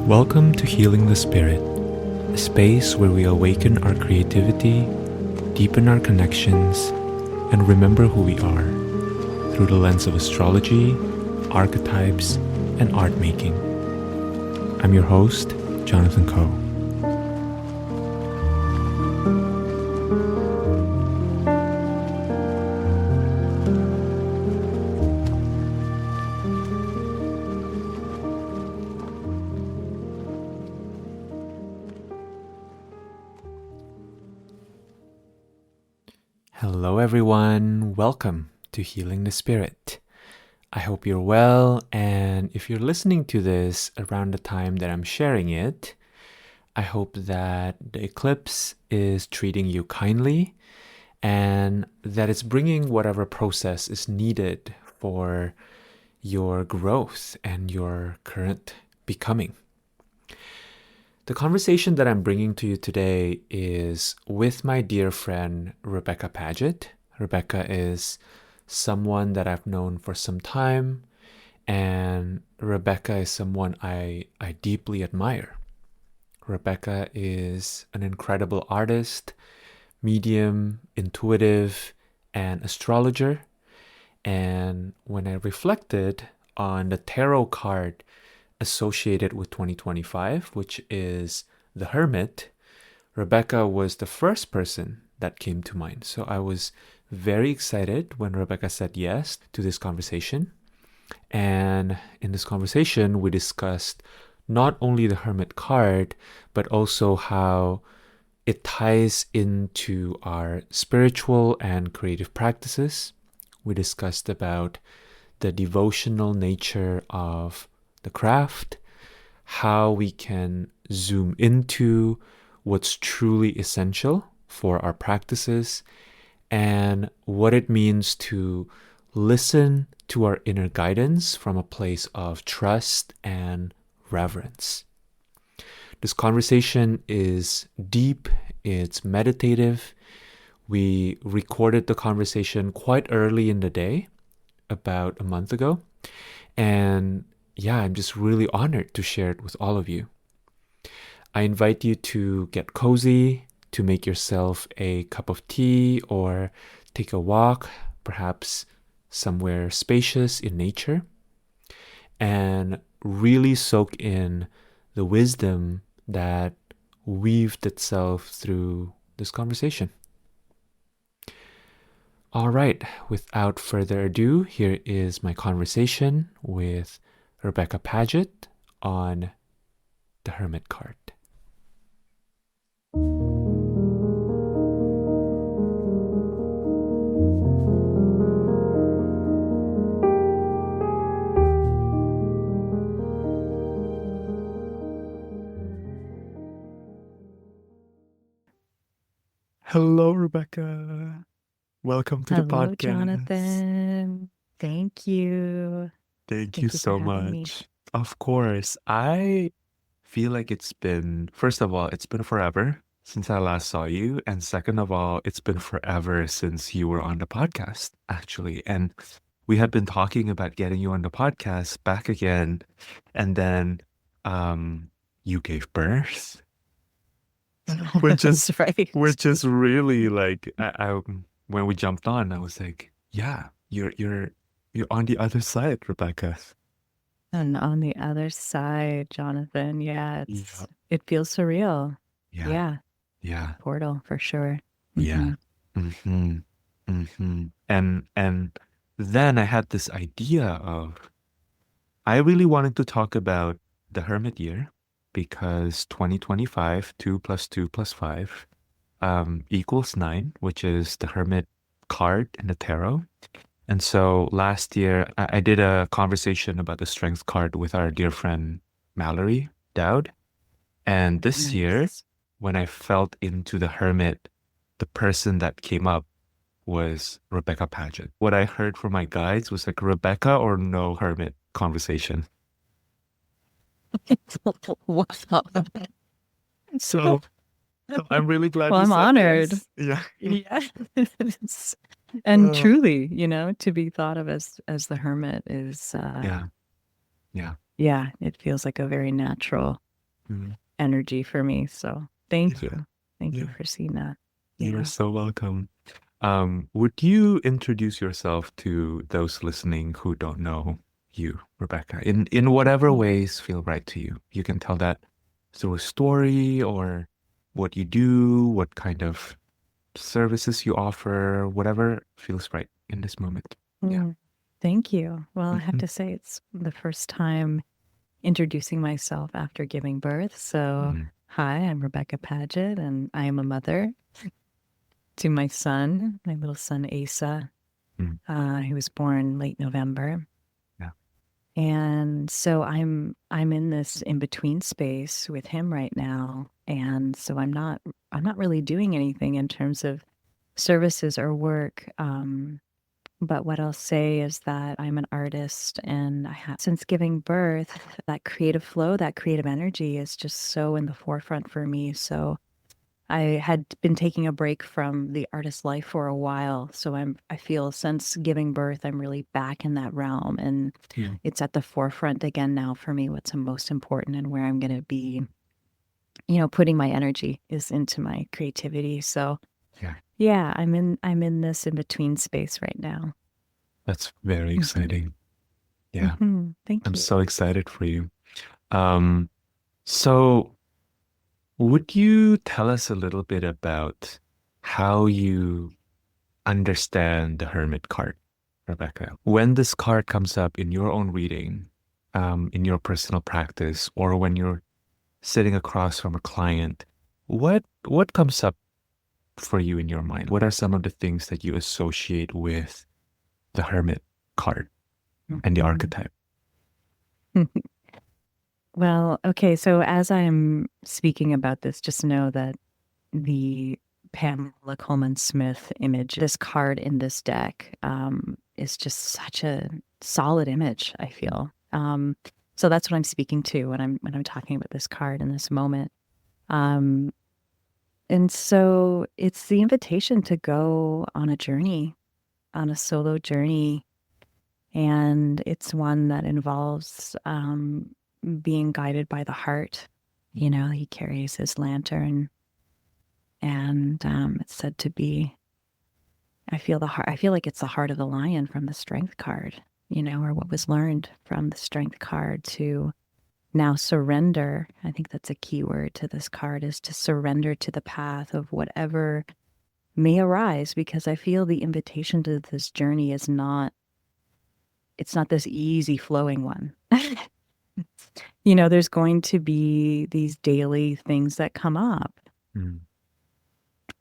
Welcome to Healing the Spirit, a space where we awaken our creativity, deepen our connections, and remember who we are through the lens of astrology, archetypes, and art making. I'm your host, Jonathan Coe. Hello everyone, welcome to Healing the Spirit. I hope you're well, and if you're listening to this around the time that I'm sharing it, I hope that the eclipse is treating you kindly and that it's bringing whatever process is needed for your growth and your current becoming. The conversation that I'm bringing to you today is with my dear friend, Rebecca Padgett. Rebecca is someone that I've known for some time, and Rebecca is someone I deeply admire. Rebecca is an incredible artist, medium, intuitive, and astrologer. And when I reflected on the tarot card associated with 2025, which is the Hermit, Rebecca was the first person that came to mind. So I was very excited when Rebecca said yes to this conversation. And in this conversation, we discussed not only the Hermit card, but also how it ties into our spiritual and creative practices. We discussed about the devotional nature of the craft, how we can zoom into what's truly essential for our practices, and what it means to listen to our inner guidance from a place of trust and reverence. This conversation is deep, it's meditative. We recorded the conversation quite early in the day, about a month ago, and I'm just really honored to share it with all of you. I invite you to get cozy, to make yourself a cup of tea or take a walk, perhaps somewhere spacious in nature, and really soak in the wisdom that weaved itself through this conversation. All right, without further ado, here is my conversation with Rebecca Padgett on the Hermit card. Hello, Rebecca. Welcome to the Hello, podcast. Jonathan. Thank you. Thank you Thank you for so having me. much. Of course. I feel like it's been, first of all, it's been forever since I last saw you. And second of all, it's been forever since you were on the podcast, actually. And we had been talking about getting you on the podcast back again. And then you gave birth, which is That's right. really like I when we jumped on, I was like, yeah, you're on the other side, Rebecca. And on the other side, Jonathan, Yeah, it feels surreal. yeah, Yeah, portal for sure. yeah. Mm-hmm. Mm-hmm. And then I had this idea of I really wanted to talk about the Hermit year because 2025, 2 plus 2 plus 5 equals 9, which is the Hermit card in the tarot. And so last year, I did a conversation about the Strength card with our dear friend Mallory Dowd. And this year, Nice. when I felt into the Hermit, the person that came up was Rebecca Padgett. What I heard from my guides was like Rebecca or no Hermit conversation. Wow. So I'm really glad Well, you I'm said honored. yes. Yeah. Yes. And truly, to be thought of as the hermit is Yeah. Yeah. yeah, it feels like a very natural Mm. energy for me. So thank Yeah. you. Thank you Yeah. for seeing that. You are Yeah. so welcome. Would you introduce yourself to those listening who don't know you, Rebecca, in whatever ways feel right to you? You can tell that through a story or what you do, what kind of services you offer, whatever feels right in this moment. Yeah. Mm, thank you. Well, I have Mhm. to say it's the first time introducing myself after giving birth. So, Mhm. hi, I'm Rebecca Padgett, and I am a mother to my son, my little son Asa, Mhm. who was born late November. Yeah. And so I'm in this in between space with him right now. And so I'm not really doing anything in terms of services or work. But what I'll say is that I'm an artist, and I have, since giving birth, that creative flow, that creative energy is just so in the forefront for me. So I had been taking a break from the artist life for a while. So I feel since giving birth, I'm really back in that realm, and Yeah. it's at the forefront again now for me. What's most important and where I'm going to be, putting my energy is into my creativity. So Yeah. yeah, I'm in this in between space right now. That's very Mhm. exciting. Yeah. Thank I'm you. so excited for you. Um, so would you tell us a little bit about how you understand the Hermit card, Rebecca? When this card comes up in your own reading, in your personal practice, or when you're sitting across from a client, what comes up for you in your mind? What are some of the things that you associate with the Hermit card and the Mhm. archetype? Well, okay, so as I'm speaking about this, just know that the Pamela Coleman Smith image, this card in this deck, is just such a solid image, I feel. So that's what I'm speaking to when I'm talking about this card in this moment. Um, and so it's the invitation to go on a journey, on a solo journey, and it's one that involves being guided by the heart. He carries his lantern, and it's said to be. I feel the heart. I feel like it's the heart of the lion from the Strength card, or what was learned from the Strength card to now surrender. I think that's a key word to this card, is to surrender to the path of whatever may arise, because I feel the invitation to this journey is not. It's not this easy flowing one. There's going to be these daily things that come up Mm.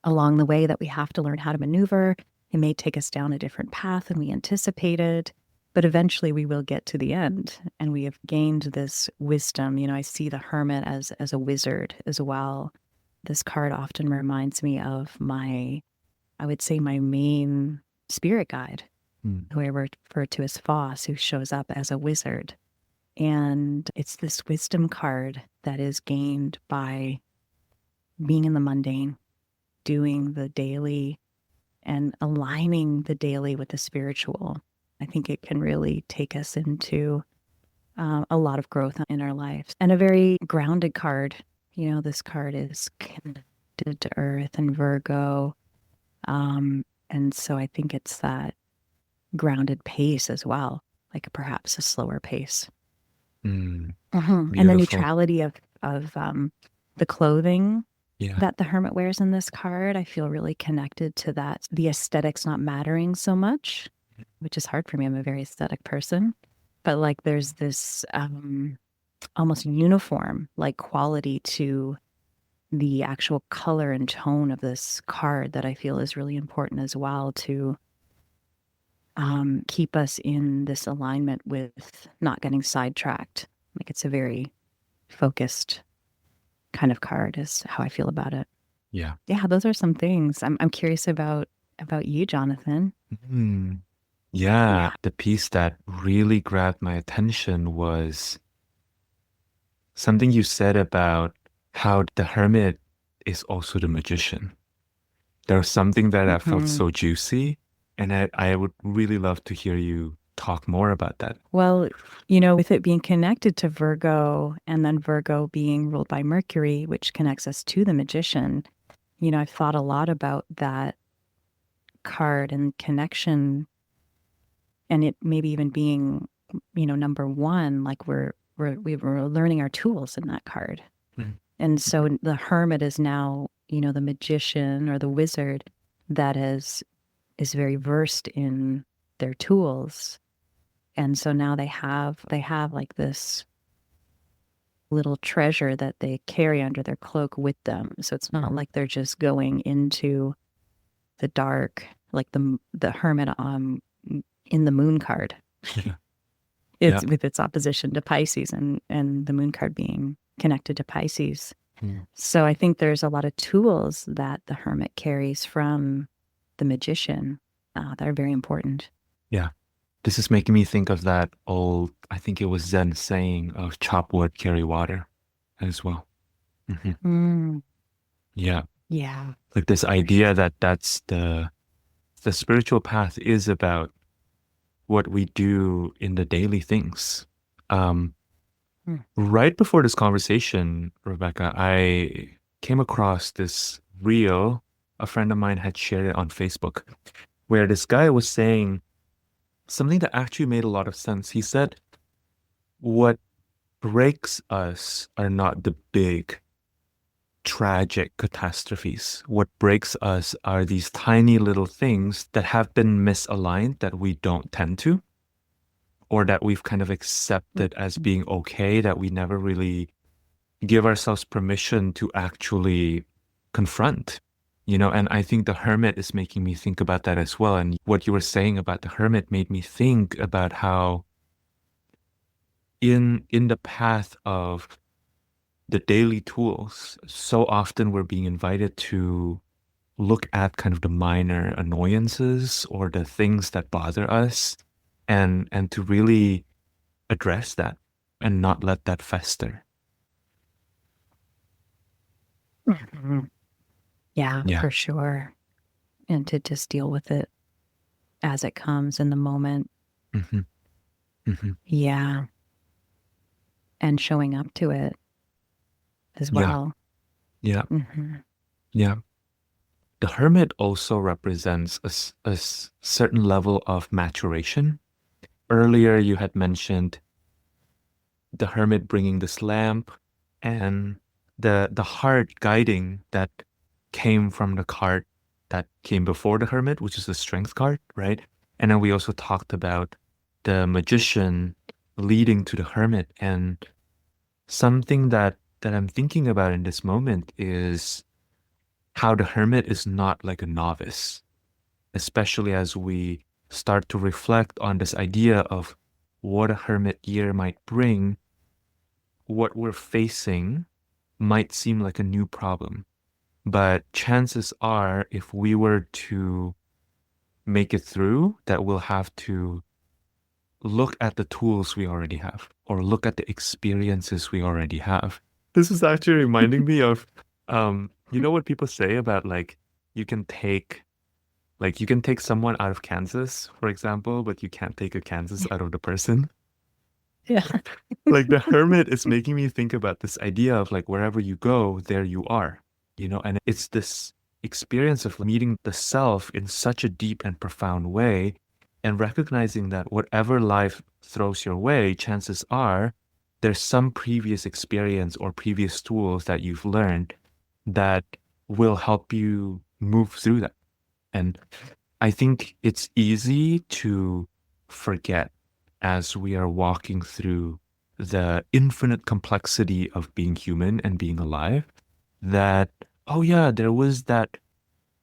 along the way that we have to learn how to maneuver. It may take us down a different path than we anticipated, but eventually we will get to the end, and we have gained this wisdom. I see the hermit as a wizard as well. This card often reminds me of I would say my main spirit guide, Mm. who I refer to as Foss, who shows up as a wizard. And it's this wisdom card that is gained by being in the mundane, doing the daily and aligning the daily with the spiritual. I think it can really take us into a lot of growth in our lives, and a very grounded card. This card is connected to Earth and Virgo. And so I think it's that grounded pace as well, like perhaps a slower pace. Mm. And the Beautiful. neutrality of the clothing Yeah. that the hermit wears in this card, I feel really connected to that. The aesthetics not mattering so much, which is hard for me. I'm a very aesthetic person, but like there's this almost uniform like quality to the actual color and tone of this card that I feel is really important as well to keep us in this alignment with not getting sidetracked. Like it's a very focused kind of card is how I feel about it. Yeah. Yeah, those are some things. I'm curious about you, Jonathan. Mm. Yeah. Yeah. The piece that really grabbed my attention was something you said about how the hermit is also the magician. There was something that I felt Mhm. so juicy, and I would really love to hear you talk more about that. Well, with it being connected to Virgo and then Virgo being ruled by Mercury, which connects us to the magician, I've thought a lot about that card and connection, and it maybe even being, number one, like we were learning our tools in that card. Mm. And so the hermit is now, the magician or the wizard that is very versed in their tools. And so now they have like this little treasure that they carry under their cloak with them. So it's not like they're just going into the dark, like the hermit in the moon card. Yeah. It's Yeah. with its opposition to Pisces, and the moon card being connected to Pisces. Mm. So I think there's a lot of tools that the hermit carries from the magician that are very important. Yeah. This is making me think of that old, I think it was Zen saying of chop wood, carry water as well. Mm, Yeah. yeah. Like this idea that that's the spiritual path is about what we do in the daily things. Right before this conversation, Rebecca, I came across this reel. A friend of mine had shared it on Facebook, where this guy was saying something that actually made a lot of sense. He said, what breaks us are not the big tragic catastrophes. What breaks us are these tiny little things that have been misaligned that we don't tend to, or that we've kind of accepted as being okay, that we never really give ourselves permission to actually confront. And I think the hermit is making me think about that as well. And what you were saying about the hermit made me think about how in the path of the daily tools, so often we're being invited to look at kind of the minor annoyances or the things that bother us, and to really address that and not let that fester. Yeah, Yeah. for sure. And to just deal with it as it comes in the moment. Mm-hmm. Mm-hmm. Yeah. And showing up to it as Yeah. well. Yeah. Mm-hmm. Yeah. The hermit also represents a certain level of maturation. Earlier, you had mentioned the hermit bringing this lamp and the heart guiding that came from the card that came before the hermit, which is the strength card, right? And then we also talked about the magician leading to the hermit. And something that I'm thinking about in this moment is how the hermit is not like a novice, especially as we start to reflect on this idea of what a hermit year might bring. What we're facing might seem like a new problem, but chances are, if we were to make it through, that we'll have to look at the tools we already have or look at the experiences we already have. This is actually reminding me of, you know what people say about you can take, you can take someone out of Kansas, for example, but you can't take a Kansas out of the person. Yeah. Like the hermit is making me think about this idea of like wherever you go, there you are, and it's this experience of meeting the self in such a deep and profound way and recognizing that whatever life throws your way, chances are there's some previous experience or previous tools that you've learned that will help you move through that. And I think it's easy to forget as we are walking through the infinite complexity of being human and being alive that, oh yeah, there was that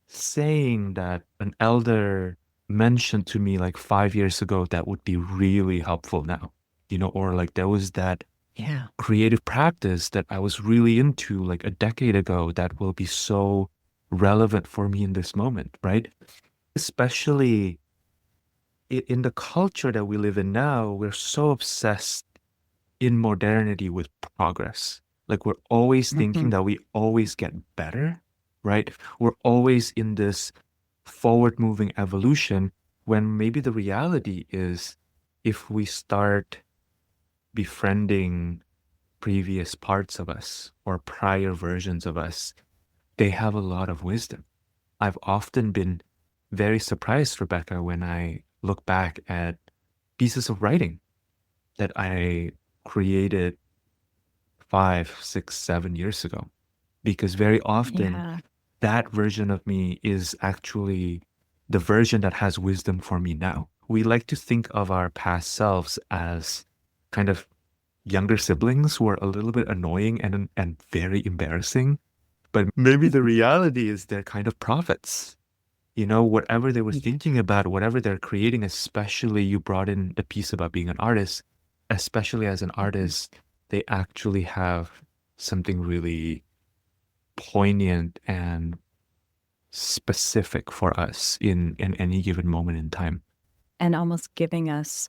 saying that an elder mentioned to me like 5 years ago that would be really helpful now, or like there was that Yeah. creative practice that I was really into like a decade ago that will be so relevant for me in this moment, right? Especially in the culture that we live in now, we're so obsessed in modernity with progress. Like we're always thinking that we always get better, right? We're always in this forward moving evolution when maybe the reality is if we start befriending previous parts of us or prior versions of us, they have a lot of wisdom. I've often been very surprised, Rebecca, when I look back at pieces of writing that I created 5, 6, 7 years ago. Because very often Yeah. that version of me is actually the version that has wisdom for me now. We like to think of our past selves as kind of younger siblings who are a little bit annoying and very embarrassing. But maybe the reality is they're kind of prophets. You know, whatever they were Yeah. thinking about, whatever they're creating, especially you brought in the piece about being an artist, especially as an Mhm. artist, they actually have something really poignant and specific for us in any given moment in time. And almost giving us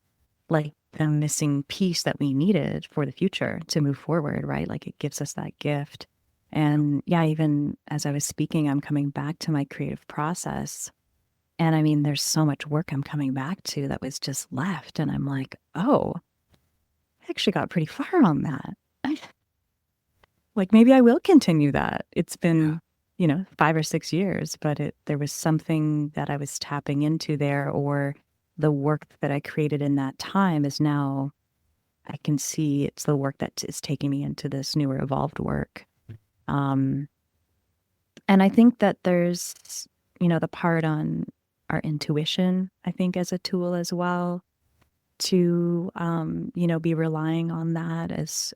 like the missing piece that we needed for the future to move forward, right? Like it gives us that gift. And yeah, even as I was speaking, I'm coming back to my creative process. And I mean, there's so much work I'm coming back to that was just left. And I'm like, oh, I actually got pretty far on that. Like maybe I will continue that. It's Yeah. been, 5 or 6 years, but there was something that I was tapping into there, or the work that I created in that time is now I can see it's the work that is taking me into this newer evolved work. Um, and I think that there's, the part on our intuition, I think, as a tool as well to, be relying on that as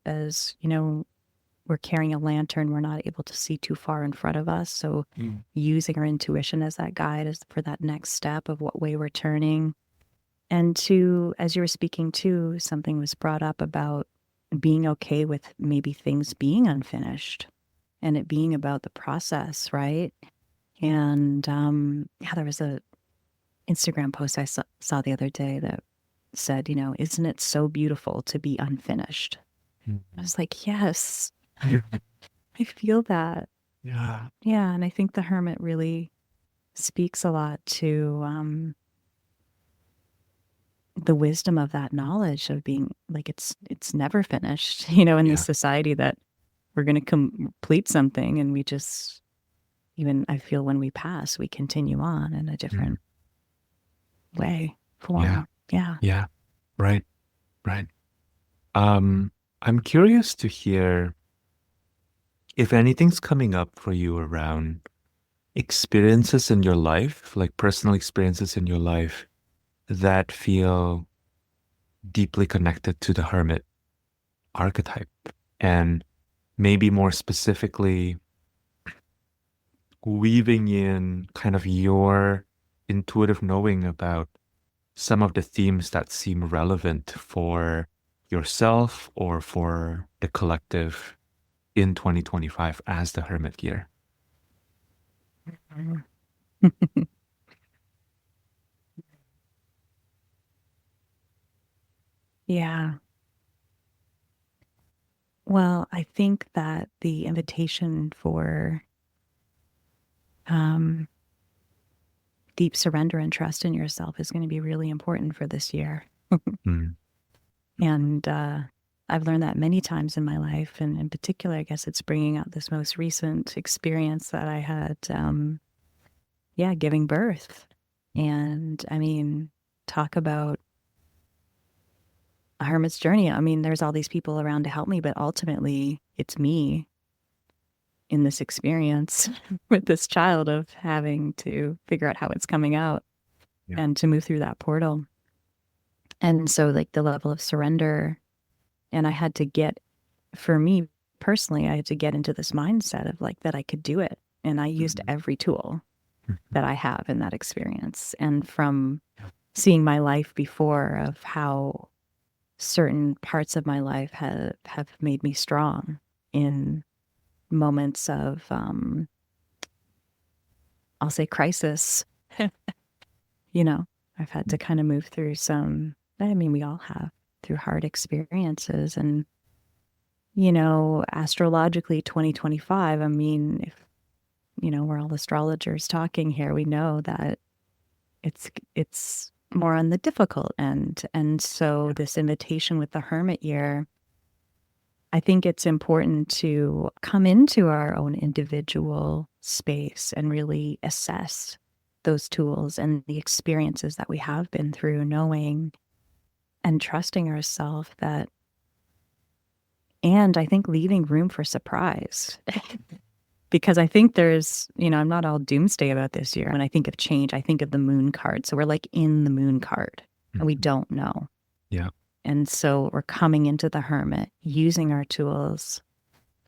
we're carrying a lantern, we're not able to see too far in front of us. So Mm. using our intuition as that guide is for that next step of what way we're turning. And to, as you were speaking too, something was brought up about being okay with maybe things being unfinished and it being about the process, right? And yeah, there was a Instagram post I saw the other day that said, isn't it so beautiful to be unfinished? I Mm. was like, yes, I feel that. Yeah. Yeah, and I think the Hermit really speaks a lot to the wisdom of that knowledge of being like it's never finished. In this Yeah. society that we're going to complete something, and we just even I feel when we pass, we continue on in a Mm. different way, Yeah. form. Yeah. Yeah. Right. Right. Um, I'm curious to hear if anything's coming up for you around experiences in your life, like personal experiences in your life that feel deeply connected to the hermit archetype. And maybe more specifically, weaving in kind of your intuitive knowing about some of the themes that seem relevant for yourself or for the collective in 2025 as the hermit year. Mhm. Yeah. Well, I think that the invitation for um, deep surrender and trust in yourself is going to be really important for this year. Mm. And I've learned that many times in my life. And in particular, I guess it's bringing out this most recent experience that I had, yeah, giving birth. And I mean, talk about a hermit's journey. I mean, there's all these people around to help me, but ultimately, it's me in this experience with this child of having to figure out how it's coming out Yeah. and to move through that portal. And so, like, the level of surrender, and I had to get, for me personally, I had to get into this mindset of like that I could do it. And I used Mhm. every tool Mhm. that I have in that experience. And from seeing my life before of how certain parts of my life have made me strong in moments of, I'll say, crisis. you know, I've had to kind of move through some, I mean, we all have through hard experiences. And, astrologically 2025, I mean, if, we're all astrologers talking here, we know that it's more on the difficult end. And so this invitation with the Hermit year, I think it's important to come into our own individual space and really assess those tools and the experiences that we have been through, knowing and trusting ourselves that, and I think leaving room for surprise. Because I think there's, I'm not all doomsday about this year. When I think of change, I think of the moon card. So we're like in the moon card and we don't know. Yeah. And so we're coming into the Hermit, using our tools,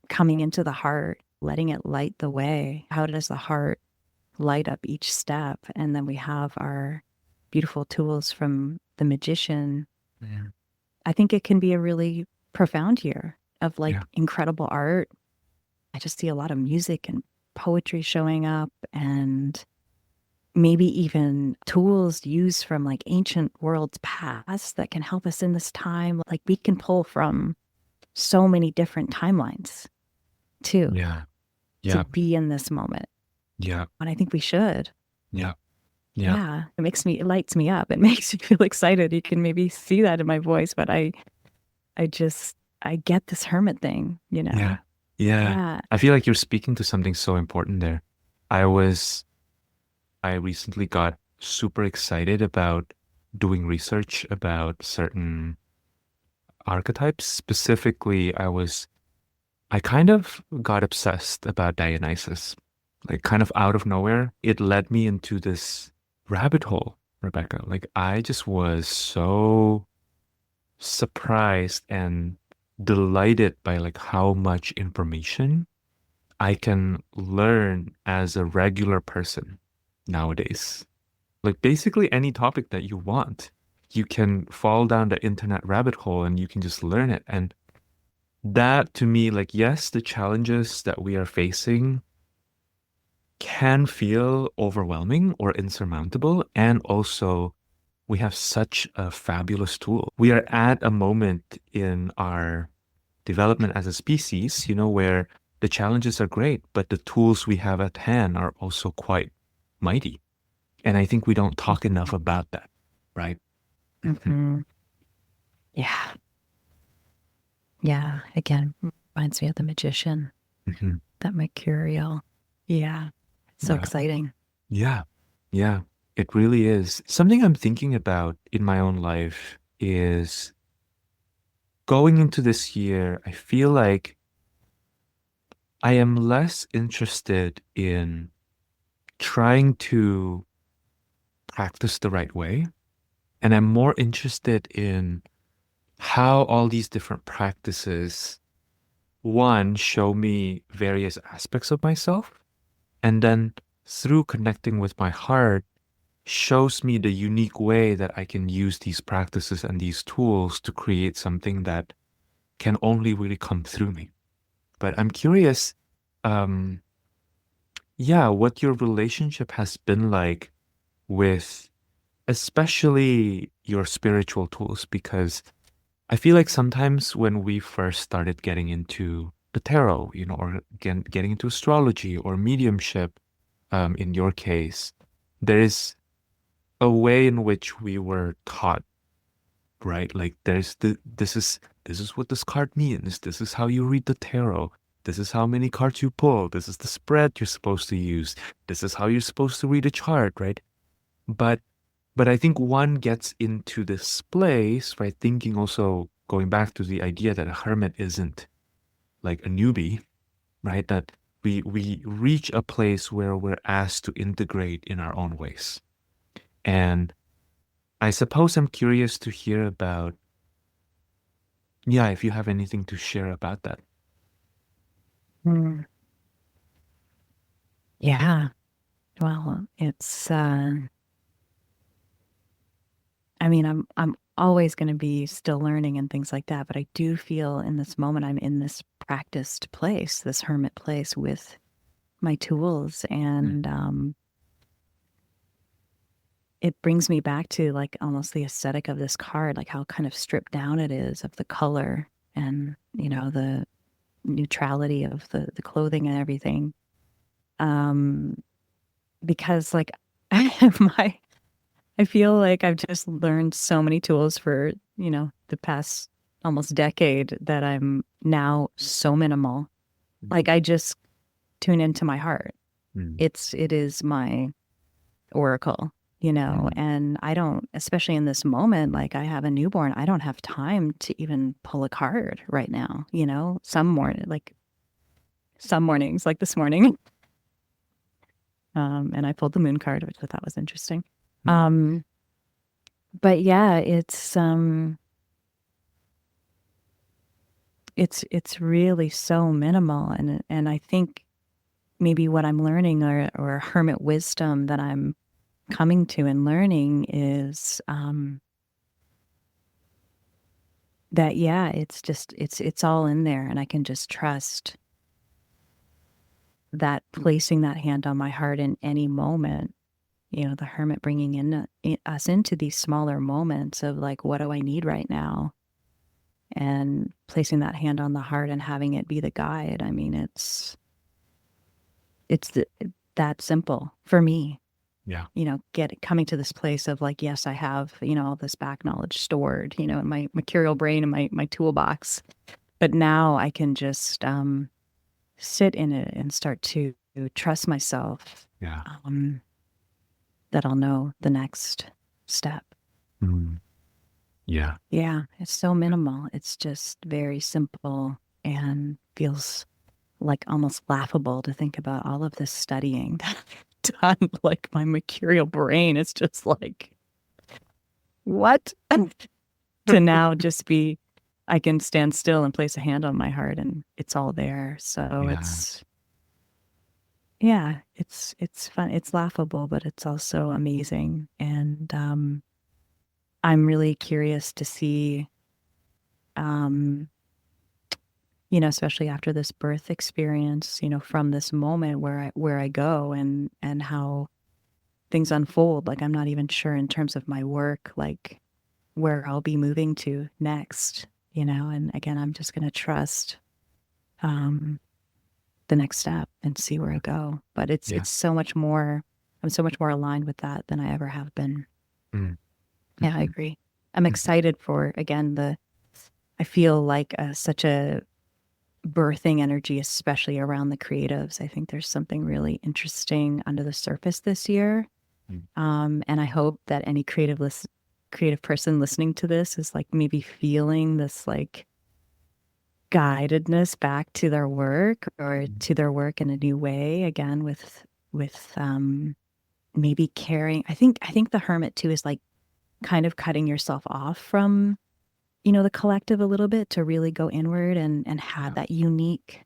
coming into the heart, letting it light the way. How does the heart light up each step? And then we have our beautiful tools from the magician. Yeah. I think it can be a really profound year of like incredible art. I just see a lot of music and poetry showing up, and maybe even tools used from like ancient worlds past that can help us in this time. Like we can pull from so many different timelines too. Yeah. To be in this moment. Yeah. And I think we should. Yeah. It lights me up. It makes me feel excited. You can maybe see that in my voice, but I get this Hermit thing, Yeah. I feel like you're speaking to something so important there. I recently got super excited about doing research about certain archetypes. Specifically, I kind of got obsessed about Dionysus. Like kind of out of nowhere, it led me into this rabbit hole, Rebecca. Like I just was so surprised and delighted by like how much information I can learn as a regular person nowadays. Like basically any topic that you want, you can fall down the internet rabbit hole and you can just learn it. And that to me, like, yes, the challenges that we are facing can feel overwhelming or insurmountable. And also, we have such a fabulous tool. We are at a moment in our development as a species, where the challenges are great, but the tools we have at hand are also quite mighty. And I think we don't talk enough about that, right? Mm-hmm. Yeah. Yeah. Again, reminds me of the magician, that mercurial. Yeah. So exciting. Yeah. Yeah. It really is. Something I'm thinking about in my own life is going into this year, I feel like I am less interested in trying to practice the right way. And I'm more interested in how all these different practices, one, show me various aspects of myself, and then through connecting with my heart, shows me the unique way that I can use these practices and these tools to create something that can only really come through me. But I'm curious, um, what your relationship has been like with especially your spiritual tools, because I feel like sometimes when we first started getting into the tarot, or getting into astrology or mediumship, in your case, there is a way in which we were taught, right? Like this is what this card means. This is how you read the tarot. This is how many cards you pull. This is the spread you're supposed to use. This is how you're supposed to read a chart, right? But I think one gets into this place, right? Thinking also going back to the idea that a hermit isn't like a newbie, right? That we reach a place where we're asked to integrate in our own ways. And I suppose I'm curious to hear about, if you have anything to share about that. Yeah. Well, it's I'm always going to be still learning and things like that, but I do feel in this moment I'm in this practiced place, this hermit place with my tools, and it brings me back to like almost the aesthetic of this card, like how kind of stripped down it is of the color and the neutrality of the clothing and everything. Because like my I feel like I've just learned so many tools for, the past almost decade that I'm now so minimal. Like I just tune into my heart. Mm, It is my oracle, mm, and I don't, especially in this moment, like I have a newborn, I don't have time to even pull a card right now, some mornings, like this morning. And I pulled the moon card, which I thought was interesting. mm. Um, but yeah, it's really so minimal, and I think maybe what I'm learning, or hermit wisdom that I'm coming to and learning, is that yeah, it's all in there, and I can just trust that placing that hand on my heart in any moment, the hermit bringing us into these smaller moments of like, what do I need right now? And placing that hand on the heart and having it be the guide. I mean, it's that simple for me. Yeah. Coming to this place of like, yes, I have, all this back knowledge stored, in my mercurial brain and my toolbox. But now I can just sit in it and start to trust myself, Yeah. um, that I'll know the next step. Mm, yeah. Yeah, it's so minimal. It's just very simple and feels like almost laughable to think about all of this studying that I've done. Like my mercurial brain is just like, what? To now just be, I can stand still and place a hand on my heart and it's all there. So Yeah. it's fun. It's laughable, but it's also amazing. And I'm really curious to see, um, especially after this birth experience, from this moment where I go, and how things unfold. Like I'm not even sure in terms of my work, like where I'll be moving to next, and again, I'm just going to trust um, the next step and see where I go. But Yeah. I'm so much more aligned with that than I ever have been. Mm, Yeah, I mhm, agree. I'm mhm. excited for, again, I feel like such a birthing energy, especially around the creatives. I think there's something really interesting under the surface this year. Mm. And I hope that any creative person listening to this is like maybe feeling this like guidedness back to their work, or Mm. to their work in a new way. Again, with maybe caring. I think the hermit too is like kind of cutting yourself off from, the collective a little bit, to really go inward and have Yeah. that unique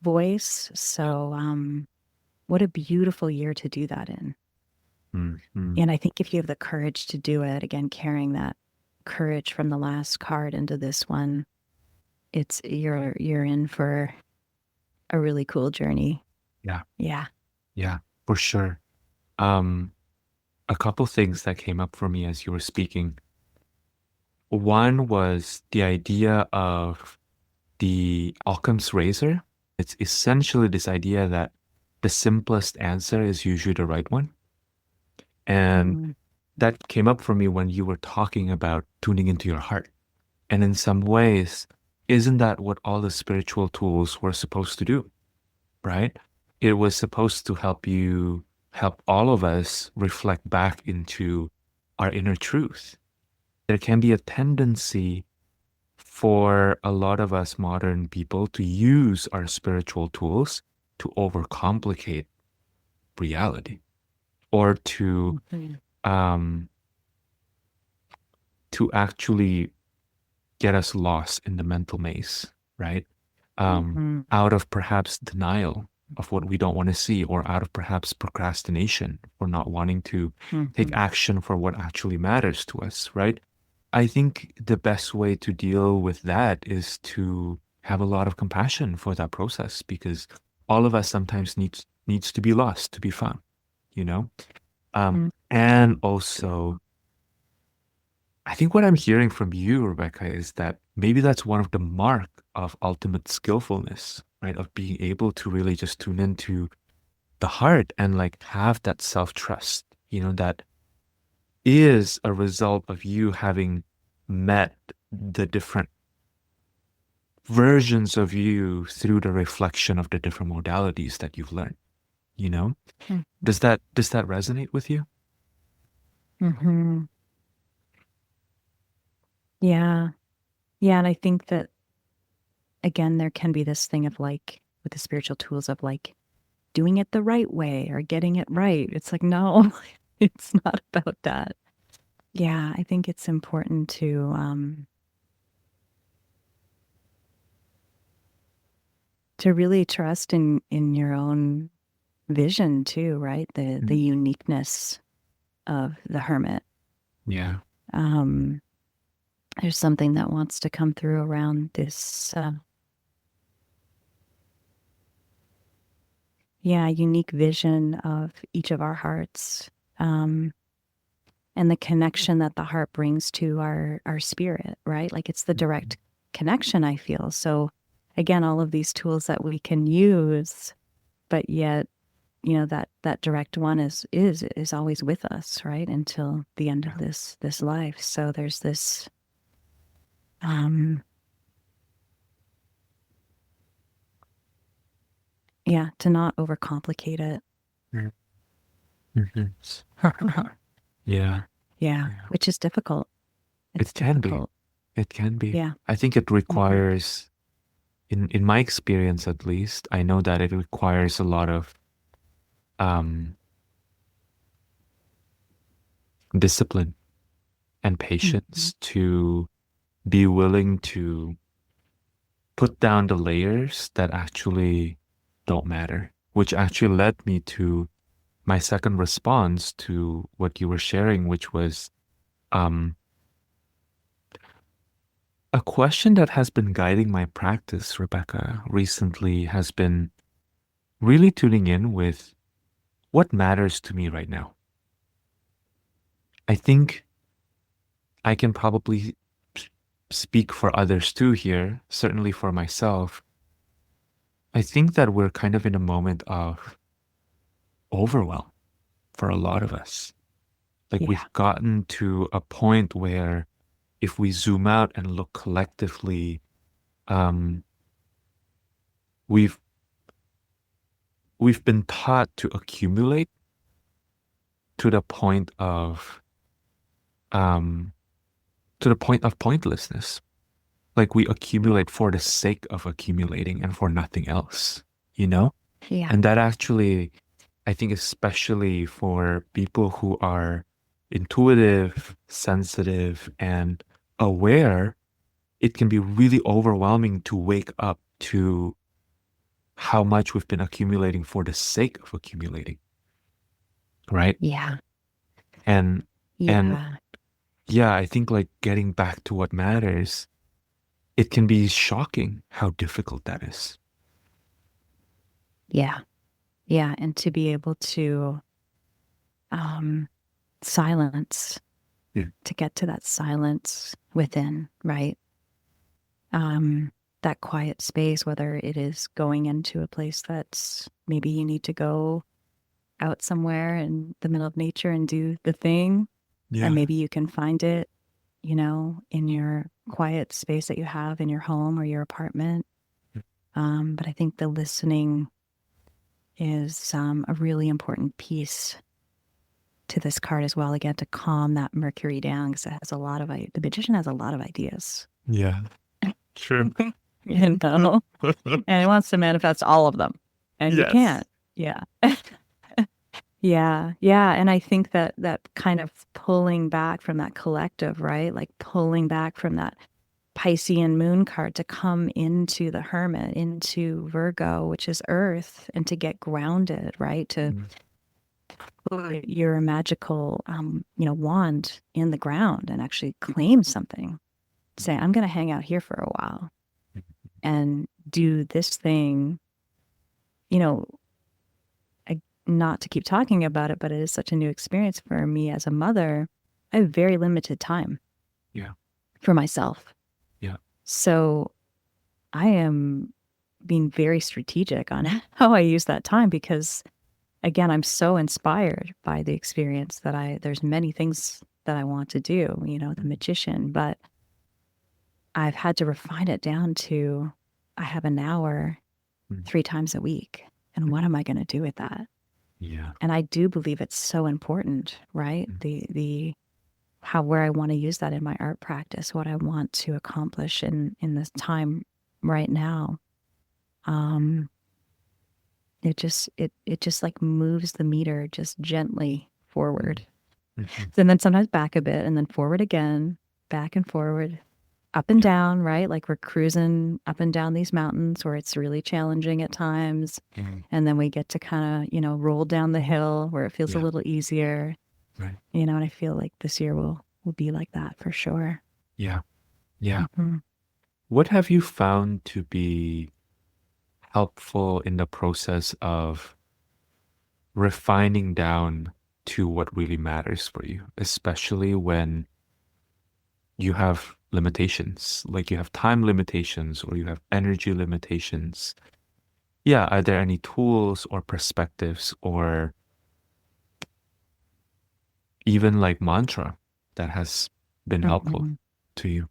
voice. So what a beautiful year to do that in. Mm, mm. And I think if you have the courage to do it, again, carrying that courage from the last card into this one, you're in for a really cool journey. Yeah. Yeah. Yeah. For sure. Um, a couple things that came up for me as you were speaking. One was the idea of the Occam's razor. It's essentially this idea that the simplest answer is usually the right one. And Mm, that came up for me when you were talking about tuning into your heart. And in some ways, isn't that what all the spiritual tools were supposed to do, right? It was supposed to help all of us reflect back into our inner truth. There can be a tendency for a lot of us modern people to use our spiritual tools to overcomplicate reality, or mhm, um, to actually get us lost in the mental maze, right? mhm, Out of perhaps denial of what we don't want to see, or out of perhaps procrastination for not wanting to take mhm, action for what actually matters to us, right? I think the best way to deal with that is to have a lot of compassion for that process, because all of us sometimes needs to be lost to be found, you know? mhm, And also, I think what I'm hearing from you, Rebecca, is that maybe that's one of the mark of ultimate skillfulness, right? Of being able to really just tune into the heart and like have that self-trust, that is a result of you having met the different versions of you through the reflection of the different modalities that you've learned, you know? Mm. Does that resonate with you? Mm-hmm. Yeah. Yeah. And I think that, again, there can be this thing of like, with the spiritual tools of like doing it the right way or getting it right. It's like, no, it's not about that. Yeah. I think it's important to really trust in your own vision too, right? The uniqueness of the hermit. Yeah. Um, there's something that wants to come through around this, unique vision of each of our hearts, and the connection that the heart brings to our spirit, right? Like it's the direct connection I feel. So, again, all of these tools that we can use, but yet that direct one is always with us, right, until the end of this life. So there's this to not overcomplicate it. Mm-hmm. Yeah. Yeah, which is difficult. It's It can be. difficult. It can be. Yeah. I think it requires, in my experience at least, I know that it requires a lot of um, discipline and patience to be willing to put down the layers that actually don't matter, which actually led me to my second response to what you were sharing, which was um, a question that has been guiding my practice, Rebecca, recently has been really tuning in with what matters to me right now. I think I can probably speak for others too here, certainly for myself. I think that we're kind of in a moment of overwhelm for a lot of us. Like Yeah. we've gotten to a point where if we zoom out and look collectively, um, we've we've been taught to accumulate to the point of um, pointlessness. Like we accumulate for the sake of accumulating and for nothing else, you know? Yeah. And that actually, I think, especially for people who are intuitive, sensitive, and aware, it can be really overwhelming to wake up to how much we've been accumulating for the sake of accumulating, right? Yeah. And and Yeah. yeah, I think like getting back to what matters, it can be shocking how difficult that is. Yeah. Yeah. And to be able to um silence, Yeah. to get to that silence within, right? That quiet space, whether it is going into a place that's maybe you need to go out somewhere in the middle of nature and do the thing, and Yeah. maybe you can find it, in your quiet space that you have in your home or your apartment. But I think the listening is a really important piece to this card as well, again, to calm that Mercury down, because it has a lot of, the magician has a lot of ideas. Yeah. Sure. And it wants to manifest all of them. And you Yes. can't. Yeah. Yeah. Yeah. And I think that kind of pulling back from that collective, right? Like pulling back from that Piscean moon card to come into the Hermit, into Virgo, which is Earth, and to get grounded, right? To put your magical, wand in the ground and actually claim something. Say, I'm going to hang out here for a while and do this thing, you know, not to keep talking about it, but it is such a new experience for me as a mother. I have very limited time. Yeah. For myself. Yeah. So I am being very strategic on how I use that time, because again, I'm so inspired by the experience that there's many things that I want to do, the magician. But I've had to refine it down to, I have an hour 3 times a week. And what am I going to do with that? Yeah. And I do believe it's so important, right? Where I want to use that in my art practice, what I want to accomplish in this time right now. It just like moves the meter just gently forward. And then sometimes back a bit and then forward again, back and forward, up and down, right? Like we're cruising up and down these mountains where it's really challenging at times. And then we get to kind of, roll down the hill where it feels a little easier. Right. And I feel like this year will be like that for sure. Yeah. Yeah. What have you found to be helpful in the process of refining down to what really matters for you, especially when you have limitations, like you have time limitations or you have energy limitations? Yeah, are there any tools or perspectives or even like mantra that has been helpful to you?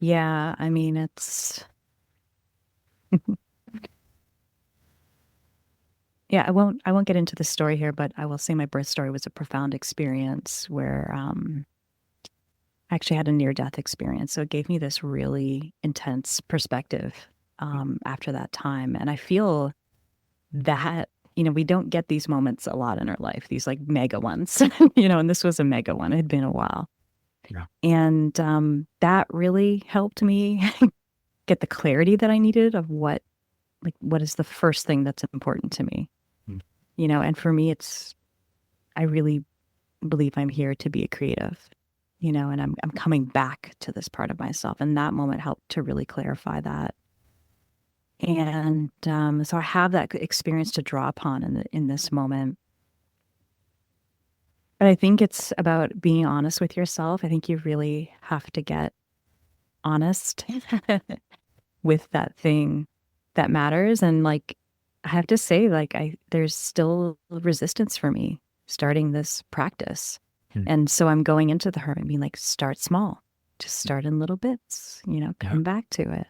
Yeah, I mean, it's yeah, I won't get into the story here, but I will say my birth story was a profound experience where I actually had a near-death experience. So it gave me this really intense perspective after that time. And I feel that, we don't get these moments a lot in our life, these like mega ones, and this was a mega one. It had been a while. Yeah. And that really helped me get the clarity that I needed of what is the first thing that's important to me. And for me, I really believe I'm here to be a creative, and I'm coming back to this part of myself. And that moment helped to really clarify that. And so I have that experience to draw upon in this moment. But I think it's about being honest with yourself. I think you really have to get honest with that thing that matters. And like, I have to say, like, there's still resistance for me starting this practice. And so I'm going into the Hermit being like, start small, just start in little bits, come back to it.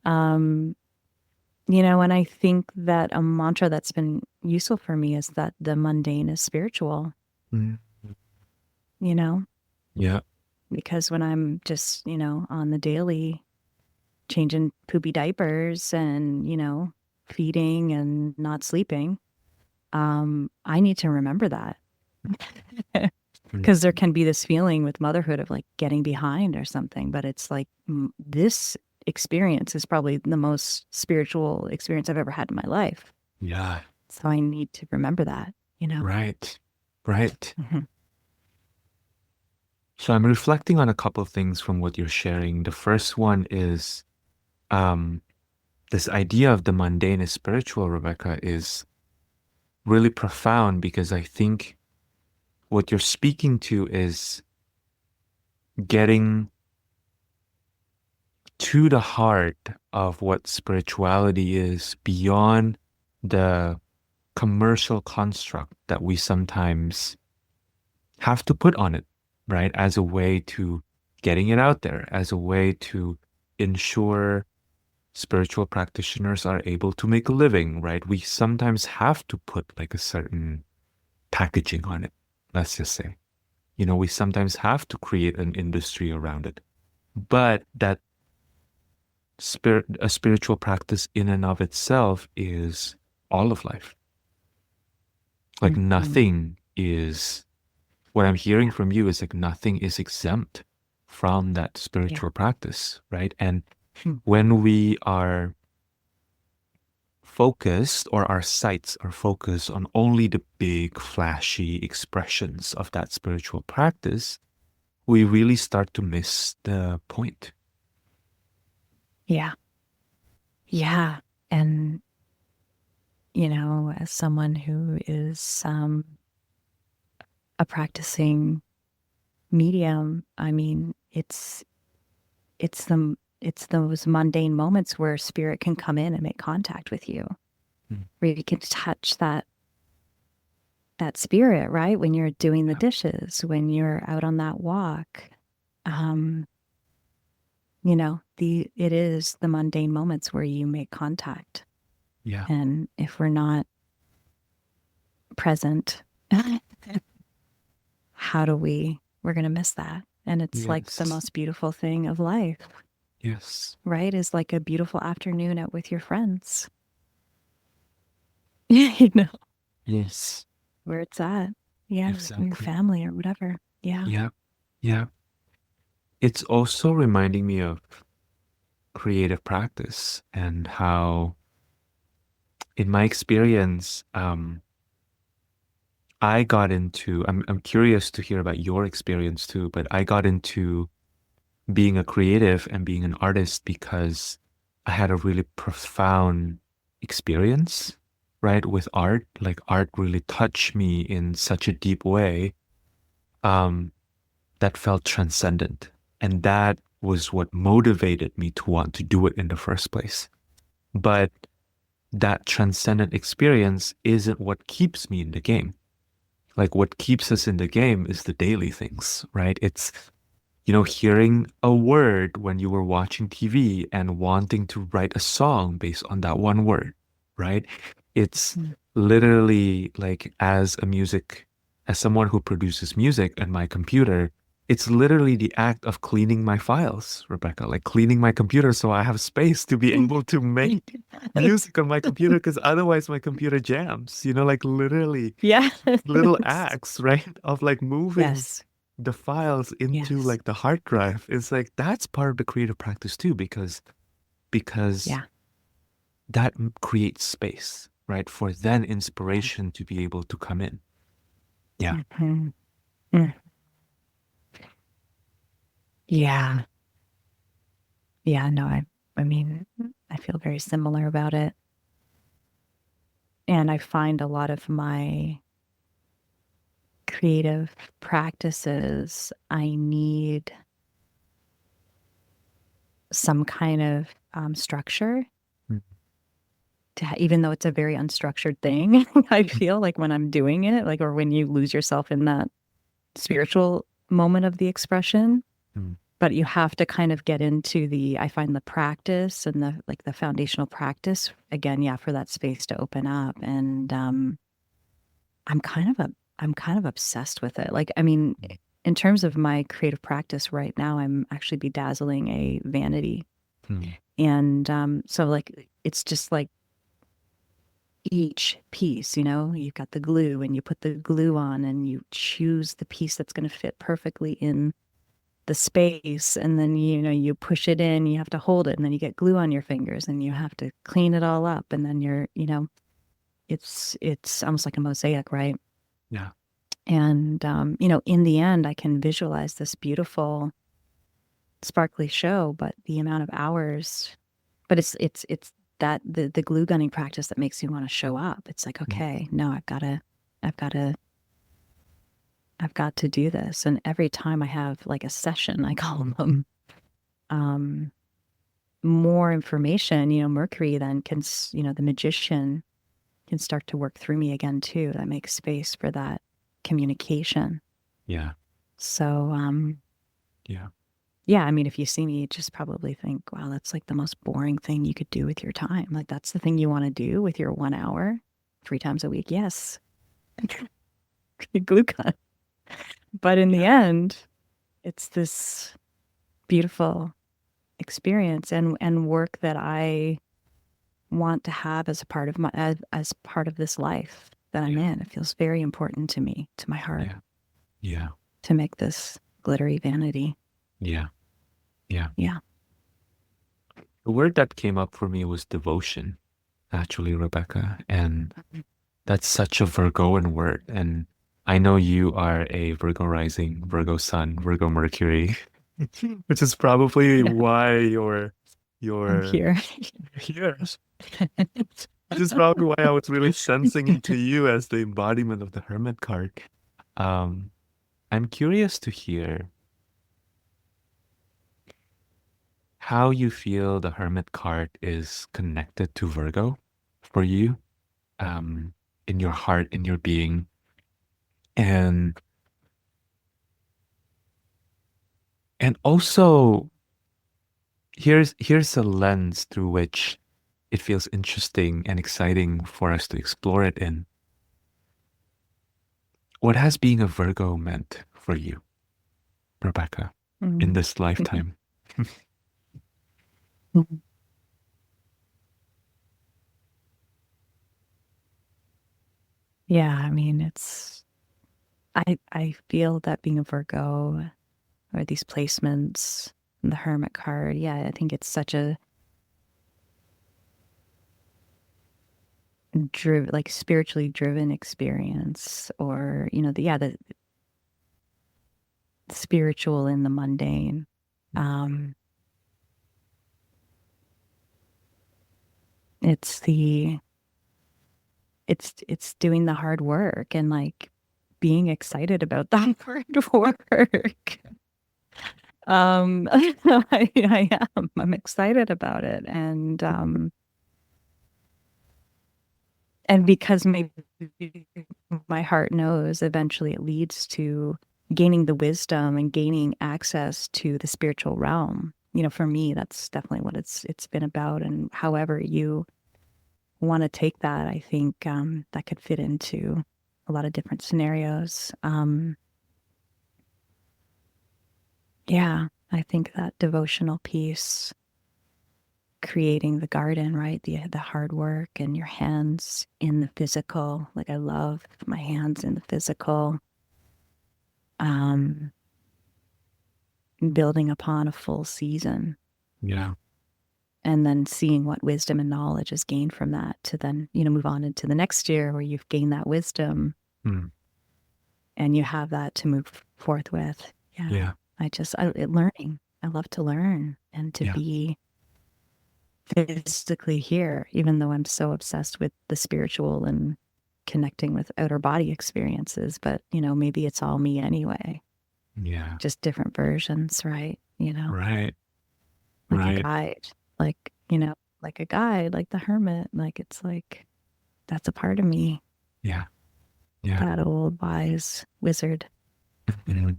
And I think that a mantra that's been useful for me is that the mundane is spiritual. Yeah. Because when I'm just, on the daily changing poopy diapers and, feeding and not sleeping, I need to remember that. Because there can be this feeling with motherhood of like getting behind or something, but it's like this experience is probably the most spiritual experience I've ever had in my life. Yeah. So I need to remember that, Right. So I'm reflecting on a couple of things from what you're sharing. The first one is this idea of the mundane is spiritual, Rebecca, is really profound because I think what you're speaking to is getting to the heart of what spirituality is beyond the commercial construct that we sometimes have to put on it, right? As a way to getting it out there, as a way to ensure spiritual practitioners are able to make a living, right? We sometimes have to put like a certain packaging on it, let's just say. We sometimes have to create an industry around it. But that a spiritual practice in and of itself is all of life. Like nothing is, what I'm hearing from you is like nothing is exempt from that spiritual practice, right? And when we are focused or our sights are focused on only the big flashy expressions of that spiritual practice, we really start to miss the point. Yeah. And, as someone who is a practicing medium, I mean, it's those mundane moments where spirit can come in and make contact with you, where you can touch that that spirit, right? When you're doing the Yeah. dishes, when you're out on that walk. Um, you know, it is the mundane moments where you make contact. Yeah. And if we're not present, how do we're going to miss that. And it's like the Yes. most beautiful thing of life, Yes. right? Is like a beautiful afternoon out with your friends. You know, Yes. where it's at. Yeah, your Exactly. family or whatever. Yeah. Yeah. Yeah. It's also reminding me of creative practice and how, in my experience, I got into, I'm curious to hear about your experience too, but I got into being a creative and being an artist because I had a really profound experience, right, with art. Like art really touched me in such a deep way, um, that felt transcendent. And that was what motivated me to want to do it in the first place. But that transcendent experience isn't what keeps me in the game. Like what keeps us in the game is the daily things, right? It's, hearing a word when you were watching TV and wanting to write a song based on that one word, right? It's Mhm. literally like as someone who produces music on my computer, it's literally the act of cleaning my files, Rebecca, like cleaning my computer so I have space to be able to make music on my computer because otherwise my computer jams, like literally Yes. little acts, right? Of like moving Yes. the files into Yes. like the hard drive. It's like that's part of the creative practice too, because Yeah. that creates space, right? For then Yeah. inspiration to be able to come in. Yeah. Mhm. Mm. Yeah. Yeah. No, I mean, I feel very similar about it. And I find a lot of my creative practices, I need some kind of structure Mm. even though it's a very unstructured thing. I feel like when I'm doing it, like, or when you lose yourself in that spiritual moment of the expression, Mm. but you have to kind of get into I find the practice and the foundational practice again, yeah, for that space to open up. And I'm kind of a, I'm kind of obsessed with it. Like, I mean, in terms of my creative practice right now, I'm actually bedazzling a vanity. Mm. And so like, it's just like each piece, you've got the glue and you put the glue on and you choose the piece that's going to fit perfectly in the space. And then, you push it in, you have to hold it and then you get glue on your fingers and you have to clean it all up. And then it's almost like a mosaic, right? Yeah. And, in the end, I can visualize this beautiful, sparkly show, but the amount of hours, but it's that the glue gunning practice that makes you want to show up. It's like, Mm. okay, no, I've got to, I've got to do this. And every time I have like a session, I call them, um, more information, Mercury then can, the magician can start to work through me again too. That makes space for that communication. Yeah. So, Yeah. yeah, I mean, if you see me, you just probably think, wow, that's like the most boring thing you could do with your time. Like, that's the thing you want to do with your 1 hour, 3 times a week. Yes. Glue gun. But in the Yeah. end, it's this beautiful experience and work that I want to have as a part of as part of this life that I'm Yeah. in. It feels very important to me, to my heart, Yeah. Yeah. to make this glittery vanity. Yeah. Yeah. Yeah. The word that came up for me was devotion, actually, Rebecca. And that's such a Virgoan word. And I know you are a Virgo rising, Virgo sun, Virgo Mercury, which is probably Yeah. why I'm you're here. here. Which is probably why I was really sensing into you as the embodiment of the Hermit card. Um, I'm curious to hear how you feel the Hermit card is connected to Virgo for you, um, in your heart, in your being. And also here's a lens through which it feels interesting and exciting for us to explore it in. What has being a Virgo meant for you, Rebecca, in Mm. this lifetime? Yeah, I mean, I feel that being a Virgo or these placements, the Hermit card, yeah, I think it's such a like spiritually driven experience, or the spiritual in the mundane. Um, it's the it's doing the hard work and like being excited about that hard work. I am. I'm excited about it, and because maybe my heart knows eventually it leads to gaining the wisdom and gaining access to the spiritual realm. For me, that's definitely what it's been about. And however you want to take that, I think that could fit into a lot of different scenarios. Yeah, I think that devotional piece, creating the garden, right? The hard work and your hands in the physical. Like I love my hands in the physical. Um, Building upon a full season Yeah. and then seeing what wisdom and knowledge is gained from that to then, move on into the next year where you've gained that wisdom Mm. and you have that to move forth with. Yeah. Yeah. Learning. I love to learn and to Yeah. be physically here, even though I'm so obsessed with the spiritual and connecting with outer body experiences. But, maybe it's all me anyway, Yeah. just different versions, right? Right. Like a Right. guide, like, like a guide, like the hermit. Like it's like that's a part of me, Yeah. Yeah. that old wise wizard. Mhm.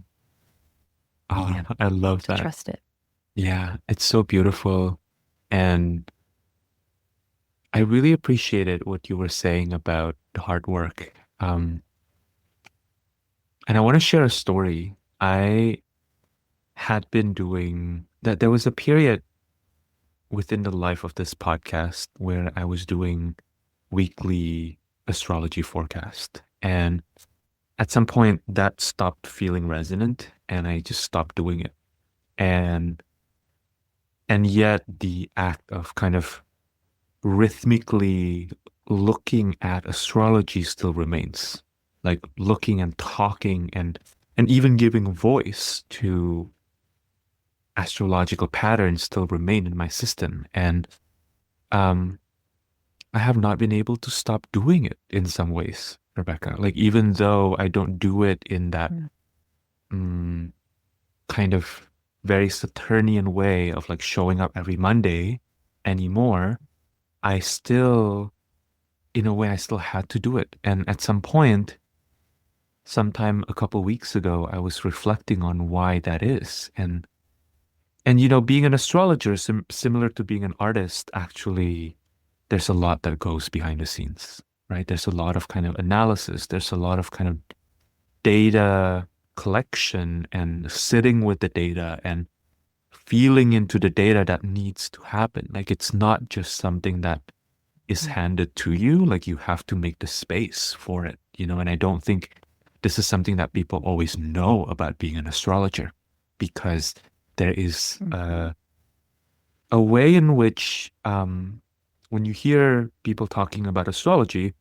Oh, I love To that. trust it. Yeah, it's so beautiful. And I really appreciated what you were saying about the hard work. And I want to share a story. I had been doing that. There was a period within the life of this podcast where I was doing weekly astrology forecast. And at some point that stopped feeling resonant and I just stopped doing it. And yet the act of kind of rhythmically looking at astrology still remains. Like looking and talking and even giving voice to astrological patterns still remain in my system. And um I have not been able to stop doing it in some ways, Rebecca. Like even though I don't do it in that Mm. mm, kind of very Saturnian way of like showing up every Monday anymore, I still, in a way, I still had to do it. And at some point, sometime a couple weeks ago, I was reflecting on why that is. And being an astrologer, similar to being an artist, actually, there's a lot that goes behind the scenes, right? There's a lot of kind of analysis. There's a lot of kind of data collection and sitting with the data and feeling into the data that needs to happen. Like it's not just something that is Mm. handed to you, like you have to make the space for it, and I don't think this is something that people always know about being an astrologer because there is Mhm. a way in which when you hear people talking about astrology,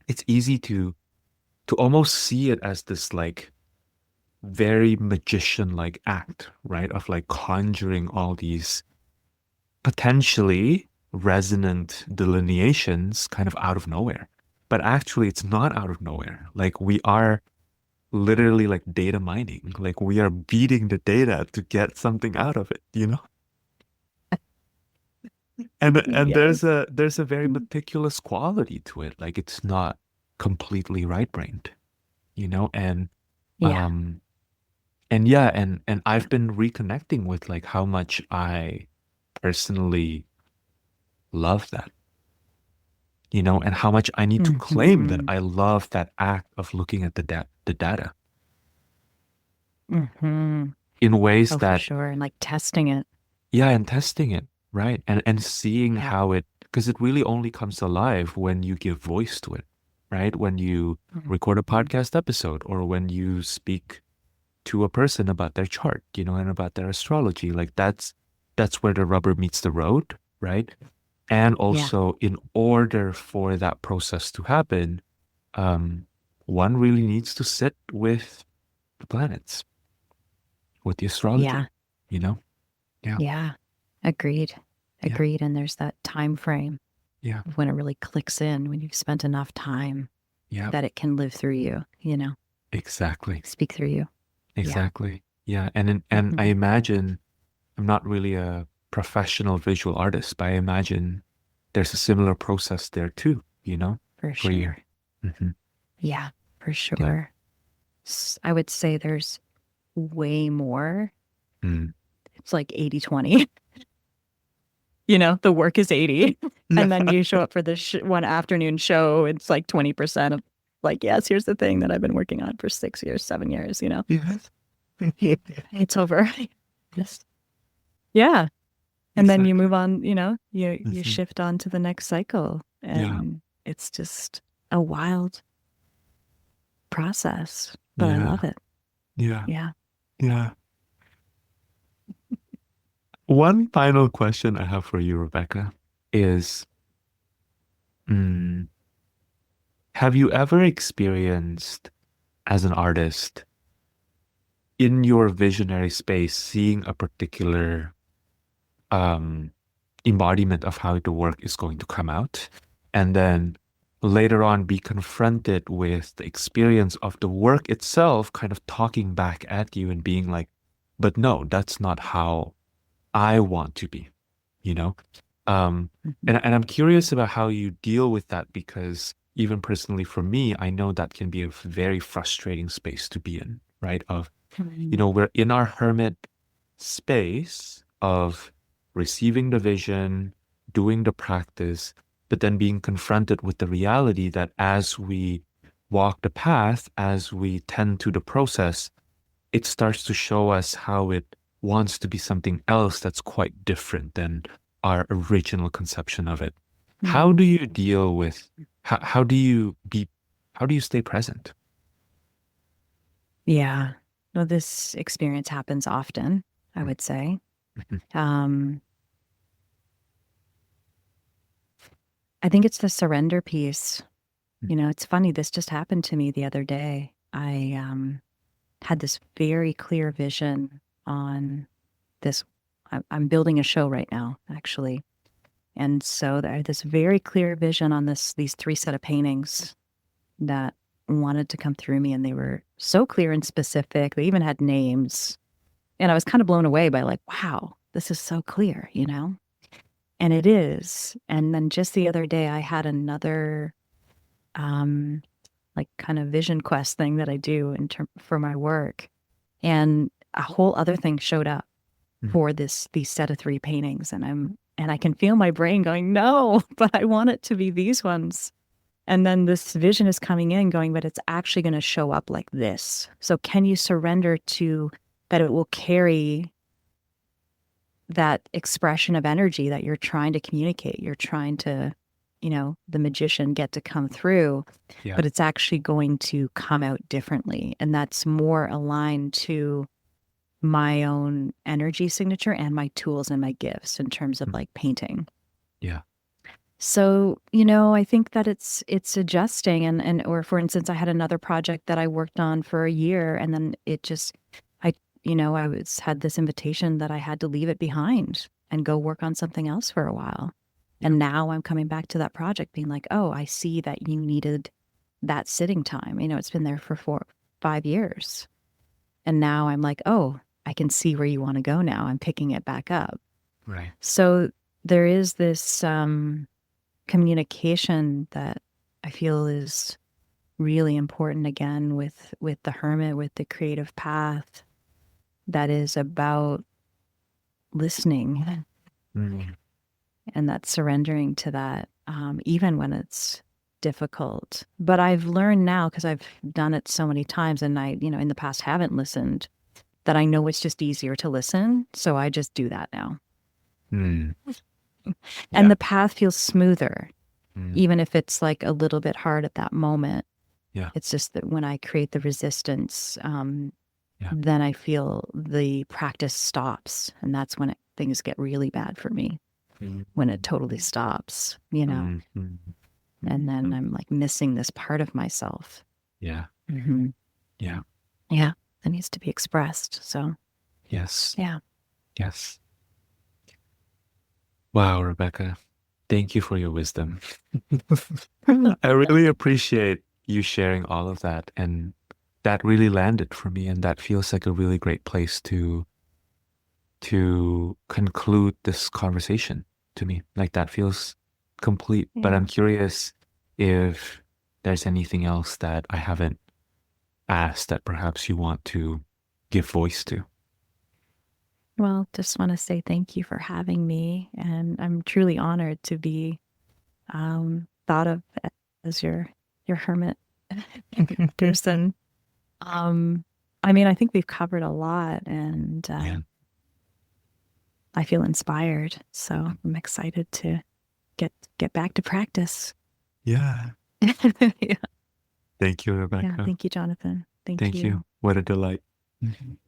it's easy to almost see it as this like very magician like act, right? Of like conjuring all these potentially resonant delineations kind of out of nowhere. But actually, it's not out of nowhere. Like we are literally like data mining. Like we are beating the data to get something out of it? And Yes. there's a very meticulous quality to it. Like it's not completely right-brained. and Yeah. um and yeah, and I've been reconnecting with like how much I personally love that, and how much I need to claim that Mm-hmm. I love that act of looking at the data Mm-hmm. in ways Oh, for that, sure. And like testing it. yeah, and testing it, right? And seeing Yeah. how it, because it really only comes alive when you give voice to it, right? When you record a Mhm. podcast episode, or when you speak to a person about their chart, and about their astrology. Like that's where the rubber meets the road, right? And Yeah. also, in order for that process to happen, um, one really needs to sit with the planets, with the astrology, Yeah. you know? Yeah, Yeah. Agreed. yeah, Agreed. And there's that time frame yeah, of when it really clicks in, when you've spent enough time yeah, that it can live through you, exactly, speak through you. Yeah. exactly. Yeah, and I Hmm. imagine I'm not really a professional visual artist, but I imagine there's a similar process there too, For for you. sure. Hmm. Yeah, for Yeah. sure. I would say there's way more. Mm. It's like 80-20. The work is 80. Yeah. And then you show up for this one afternoon show. It's like 20% of like, yes, here's the thing that I've been working on for 6 years, 7 years. Yes. It's over. Yes. Yeah. And then you Exactly. move on, you Hmm. shift on to the next cycle. Yeah. And it's just a wild process, but I Yeah. love it. Yeah. Yeah. Yeah. One final question I have for you, Rebecca, is mm, have you ever experienced as an artist in your visionary space seeing a particular um, embodiment of how the work is going to come out, and then later on be confronted with the experience of the work itself kind of talking back at you and being like, but no, that's not how I want to be, you know? Um, Mhm. and I'm curious about how you deal with that, because even personally for me, I know that can be a very frustrating space to be in, right? Of, Mhm. we're in our hermit space of receiving the vision, doing the practice, but then being confronted with the reality that as we walk the path, as we tend to the process, it starts to show us how it wants to be something else that's quite different than our original conception of it. How do Mhm. you deal with, how do you stay present? Yeah. No, this experience happens often, I would say. Mhm. Um, I think it's the surrender piece. It's funny. This just happened to me the other day. I had this very clear vision on this. I'm building a show right now, actually. And so I had this very clear vision on these three set of paintings that wanted to come through me. And they were so clear and specific. They even had names. And I was kind of blown away by like, wow, this is so clear. And it is. And then just the other day, I had another um, like kind of vision quest thing that I do for my work. And a whole other thing showed up Mhm. for these set of three paintings. And I can feel my brain going, no, but I want it to be these ones. And then this vision is coming in going, but it's actually going to show up like this. So can you surrender to that it will carry that expression of energy that you're trying to communicate? You're trying to, the magician get to come through, Yeah. but it's actually going to come out differently. And that's more aligned to my own energy signature and my tools and my gifts in terms of Mm. like painting. Yeah. So, I think that it's adjusting or for instance, I had another project that I worked on for a year and then it just I had this invitation that I had to leave it behind and go work on something else for a while. Yeah. And now I'm coming back to that project being like, "Oh, I see that you needed that sitting time." It's been there for 5 years. And now I'm like, "Oh, I can see where you want to go now. I'm picking it back up." Right. So there is this communication that I feel is really important again with the Hermit, with the creative path, that is about listening Mm. and that surrendering to that, even when it's difficult. But I've learned now, because I've done it so many times, and I, in the past haven't listened, that I know it's just easier to listen. So I just do that now. Mm. And Yeah. the path feels smoother, Mm. even if it's like a little bit hard at that moment. Yeah. It's just that when I create the resistance, Yeah. then I feel the practice stops. And that's when things get really bad for me, Mm. when it totally stops, Mm. Mm. and then Mm. I'm like missing this part of myself. Yeah. Mm-hmm. Yeah. Yeah. That needs to be expressed. So, Yes. yeah. Yes. Wow, Rebecca. Thank you for your wisdom. I really appreciate you sharing all of that. And that really landed for me. And that feels like a really great place to conclude this conversation to me. Like that feels complete. But Yeah. I'm curious if there's anything else that I haven't asked that perhaps you want to give voice to. Well, just want to say thank you for having me. And I'm truly honored to be thought of as your hermit person. I mean, I think we've covered a lot, and Yeah. I feel inspired. So I'm excited to get back to practice. Yeah. Yeah. Thank you, Yeah. Rebecca. Thank you, Jonathan. Thank Thank you. you. What a delight. Mhm.